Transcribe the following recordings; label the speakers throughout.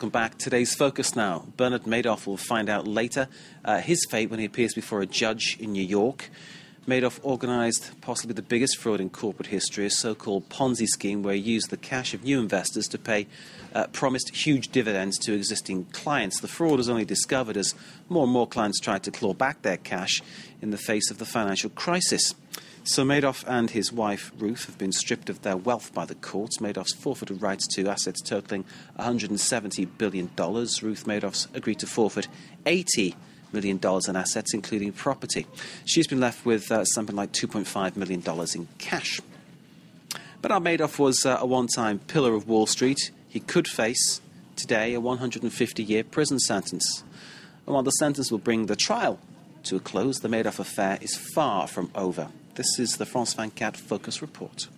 Speaker 1: Welcome back. Today's focus now. Bernard Madoff will find out later his fate when he appears before a judge in New York. Madoff organised possibly the biggest fraud in corporate history, a so-called Ponzi scheme where he used the cash of new investors to pay promised huge dividends to existing clients. The fraud was only discovered as more and more clients tried to claw back their cash in the face of the financial crisis. So Madoff and his wife, Ruth, have been stripped of their wealth by the courts. Madoff's forfeited rights to assets totaling $170 billion. Ruth Madoff's agreed to forfeit $80 million in assets, including property. She's been left with something like $2.5 million in cash. Bernard Madoff was a one-time pillar of Wall Street. He could face today a 150-year prison sentence. And while the sentence will bring the trial to a close, the Madoff affair is far from over. This is the France 24 Focus Report.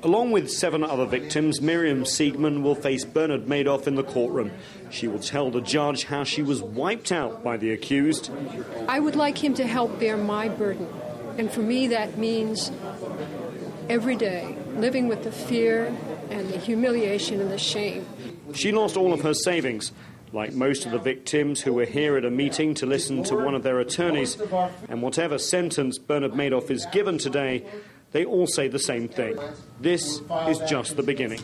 Speaker 2: Along with 7 other victims, Miriam Siegman will face Bernard Madoff in the courtroom. She will tell the judge how she was wiped out by the accused.
Speaker 3: I would like him to help bear my burden. And for me, that means every day living with the fear and the humiliation and the shame.
Speaker 2: She lost all of her savings. Like most of the victims who were here at a meeting to listen to one of their attorneys, and whatever sentence Bernard Madoff is given today, they all say the same thing. This is just the beginning.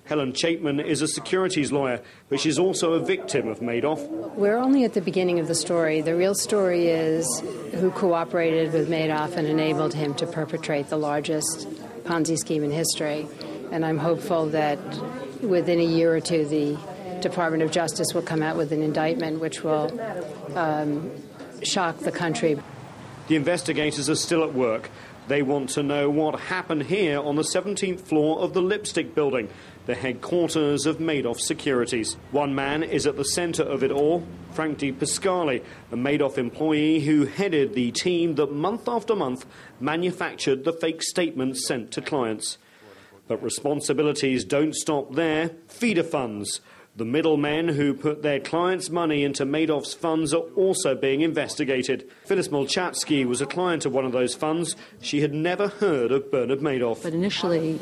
Speaker 2: Helen Chapman is a securities lawyer, but she's also a victim of Madoff.
Speaker 4: We're only at the beginning of the story. The real story is who cooperated with Madoff and enabled him to perpetrate the largest Ponzi scheme in history. And I'm hopeful that within a year or two, the Department of Justice will come out with an indictment which will shock the country.
Speaker 2: The investigators are still at work. They want to know what happened here on the 17th floor of the Lipstick Building, the headquarters of Madoff Securities. One man is at the centre of it all, Frank Di Pasquale, a Madoff employee who headed the team that month after month manufactured the fake statements sent to clients. But responsibilities don't stop there. Feeder funds. The middlemen who put their clients' money into Madoff's funds are also being investigated. Phyllis Molchatsky was a client of one of those funds. She had never heard of Bernard Madoff.
Speaker 5: But initially,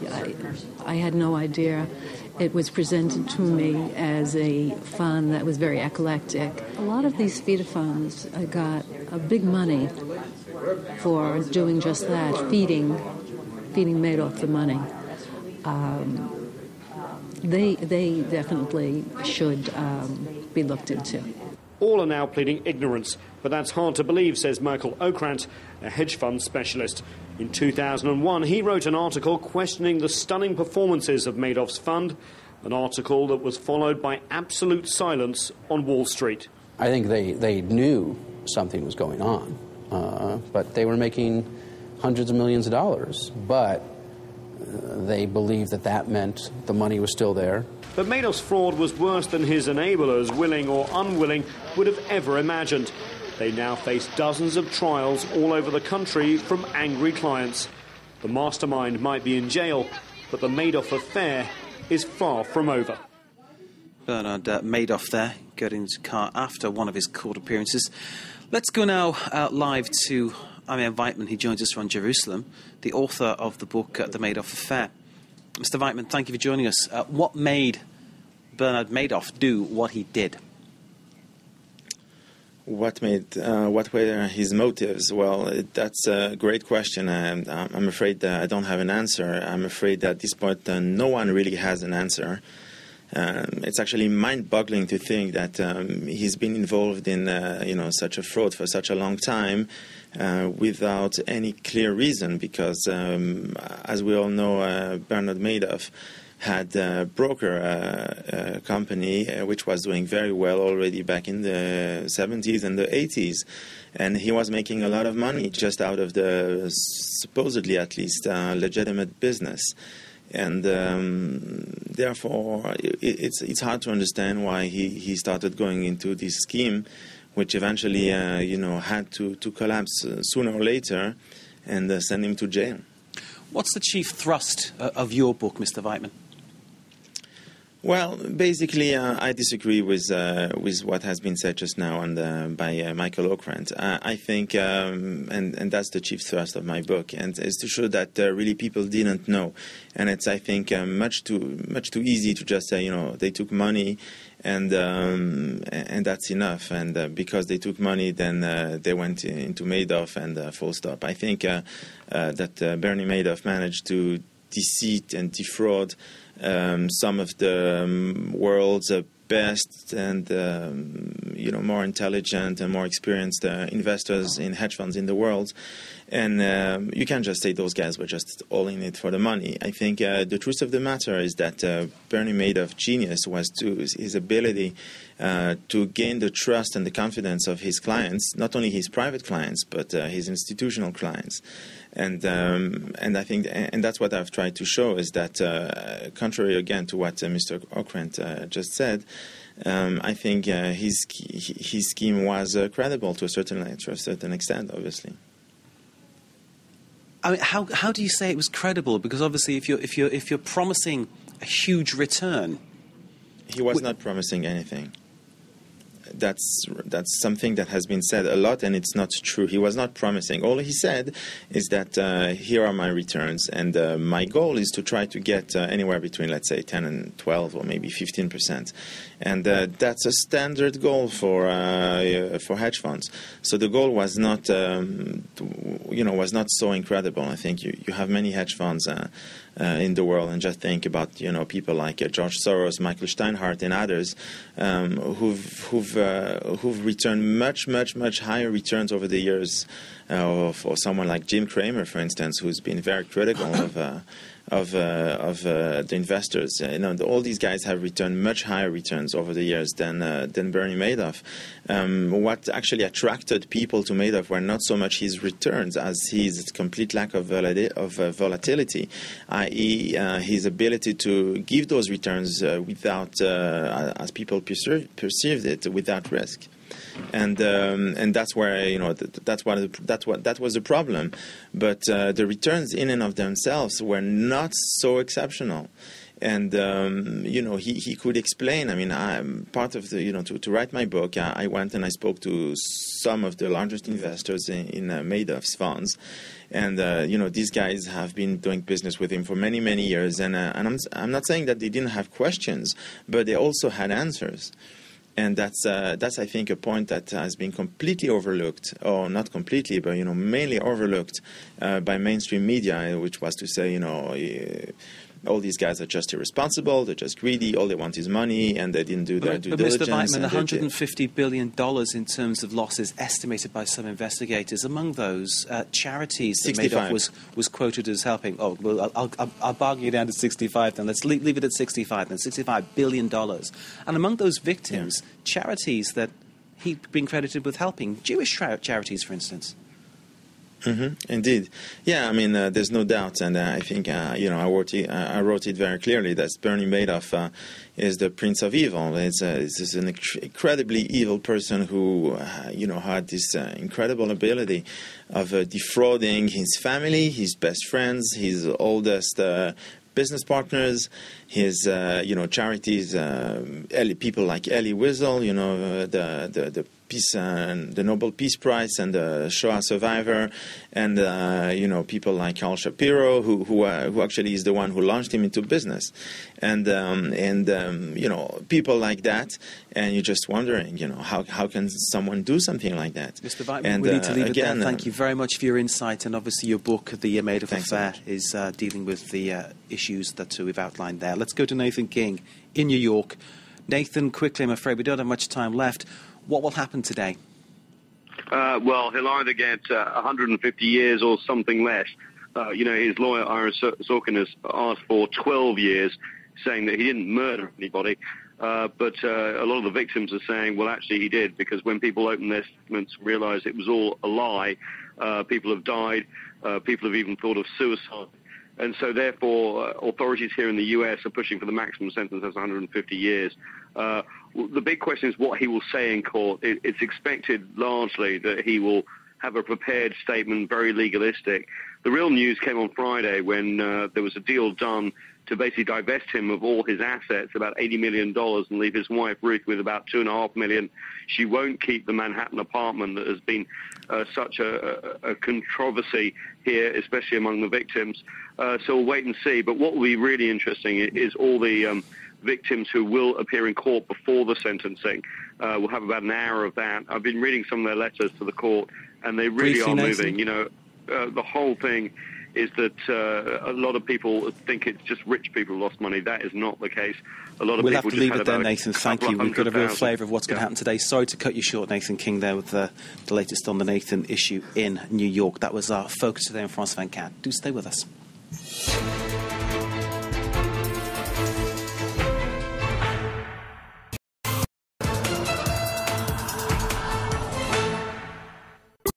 Speaker 5: I had no idea. It was presented to me as a fund that was very eclectic. A lot of these feeder funds got big money for doing just that, feeding Madoff the money. They definitely should be looked into.
Speaker 2: All are now pleading ignorance, but that's hard to believe, says Michael Okrant, a hedge fund specialist. In 2001, he wrote an article questioning the stunning performances of Madoff's fund, an article that was followed by absolute silence on Wall Street.
Speaker 6: I think they knew something was going on, but they were making hundreds of millions of dollars, but they believed that meant the money was still there.
Speaker 2: But Madoff's fraud was worse than his enablers, willing or unwilling, would have ever imagined. They now face dozens of trials all over the country from angry clients. The mastermind might be in jail, but the Madoff affair is far from over.
Speaker 1: Bernard Madoff there, getting into the car after one of his court appearances. Let's go now live to Amir Weitman. He joins us from Jerusalem, the author of the book, The Madoff Affair. Mr. Weitman, thank you for joining us. What made Bernard Madoff do what he did?
Speaker 7: What were his motives? Well, that's a great question. I'm afraid I don't have an answer. I'm afraid at this point no one really has an answer. It's actually mind-boggling to think that he's been involved in such a fraud for such a long time without any clear reason, because as we all know, Bernard Madoff had a broker company which was doing very well already back in the 70s and the 80s, and he was making a lot of money just out of the supposedly at least legitimate business. And therefore, it's hard to understand why he started going into this scheme, which eventually, had to collapse sooner or later and send him to jail.
Speaker 1: What's the chief thrust of your book, Mr. Weitman?
Speaker 7: Well, basically, I disagree with what has been said just now by Michael Ockrent. I think, and that's the chief thrust of my book, and is to show that really people didn't know, and it's, I think, much too easy to just say, they took money, and that's enough, and because they took money, then they went into Madoff, and full stop. I think that Bernie Madoff managed to deceit and defraud some of the world's best and more intelligent and more experienced investors in hedge funds in the world. And you can't just say those guys were just all in it for the money. I think the truth of the matter is that Bernie Madoff's genius was his ability to gain the trust and the confidence of his clients, not only his private clients, but his institutional clients. And I think, and that's what I've tried to show, is that contrary again to what Mr. Ockrent just said, I think his scheme was credible to a certain extent, obviously.
Speaker 1: I mean, how do you say it was credible? Because obviously, if you're promising a huge return,
Speaker 7: he was not promising anything. That's something that has been said a lot, and it's not true. He was not promising. All he said is that here are my returns, and my goal is to try to get anywhere between, let's say, 10 and 12 or maybe 15%. And that's a standard goal for hedge funds. So the goal was not, was not so incredible. I think you have many hedge funds in the world, and just think about people like George Soros, Michael Steinhardt, and others who've returned much higher returns over the years. For someone like Jim Cramer, for instance, who's been very critical of the investors, all these guys have returned much higher returns over the years than Bernie Madoff. What actually attracted people to Madoff were not so much his returns as his complete lack of volatility, i.e., his ability to give those returns without, as people perceived it, without risk. And that's where that was the problem. But the returns in and of themselves were not so exceptional. And he could explain. I mean, I'm part of the to write my book. I went and I spoke to some of the largest investors in Madoff's funds, and these guys have been doing business with him for many years. And I'm not saying that they didn't have questions, but they also had answers. And that's I think a point that has been completely overlooked, or not completely, but mainly overlooked by mainstream media, which was to say, all these guys are just irresponsible, they're just greedy, all they want is money, and they didn't do their due diligence.
Speaker 1: But Mr. Weitman, $150 billion in terms of losses estimated by some investigators. Among those, charities that
Speaker 7: 65.
Speaker 1: Madoff was quoted as helping. Oh, well, I'll bargain you down to 65 then. Let's leave it at 65 then, $65 billion. And among those victims, charities that he'd been credited with helping, Jewish charities, for instance.
Speaker 7: Mm-hmm, indeed. Yeah, I mean, there's no doubt, and I think, I wrote it very clearly that Bernie Madoff is the prince of evil. It's an incredibly evil person who, had this incredible ability of defrauding his family, his best friends, his oldest business partners, his charities, people like Elie Wiesel, the Peace, the Nobel Peace Prize, and the Shoah survivor, and people like Carl Shapiro, who actually is the one who launched him into business, and people like that, and you're just wondering, how can someone do something like that?
Speaker 1: Mr. Weitman, we need to leave it there. Thank you very much for your insight, and obviously your book, The Madoff Affair, is dealing with the issues that we've outlined there. Let's go to Nathan King in New York. Nathan, quickly, I'm afraid we don't have much time left. What will happen today?
Speaker 8: Well, he'll either get 150 years or something less. His lawyer, Ira Sorkin, has asked for 12 years, saying that he didn't murder anybody. But a lot of the victims are saying, well, actually he did, because when people open their statements and realize it was all a lie, people have died, people have even thought of suicide. And so, therefore, authorities here in the U.S. are pushing for the maximum sentence as 150 years. The big question is what he will say in court. It's expected largely that he will have a prepared statement, very legalistic. The real news came on Friday when there was a deal done to basically divest him of all his assets, about $80 million, and leave his wife, Ruth, with about $2.5 million. She won't keep the Manhattan apartment that has been such a controversy here, especially among the victims. So we'll wait and see. But what will be really interesting is all the victims who will appear in court before the sentencing. We'll have about an hour of that. I've been reading some of their letters to the court, and they really are moving. You know, the whole thing is that a lot of people think it's just rich people who lost money. That is not the case. A lot of
Speaker 1: we'll
Speaker 8: people
Speaker 1: have to leave
Speaker 8: just
Speaker 1: it there, Nathan. Thank you. We've got a real flavour of what's going to happen today. Sorry to cut you short, Nathan King, there with the latest on the Nathan issue in New York. That was our focus today on France 24. Do stay with us.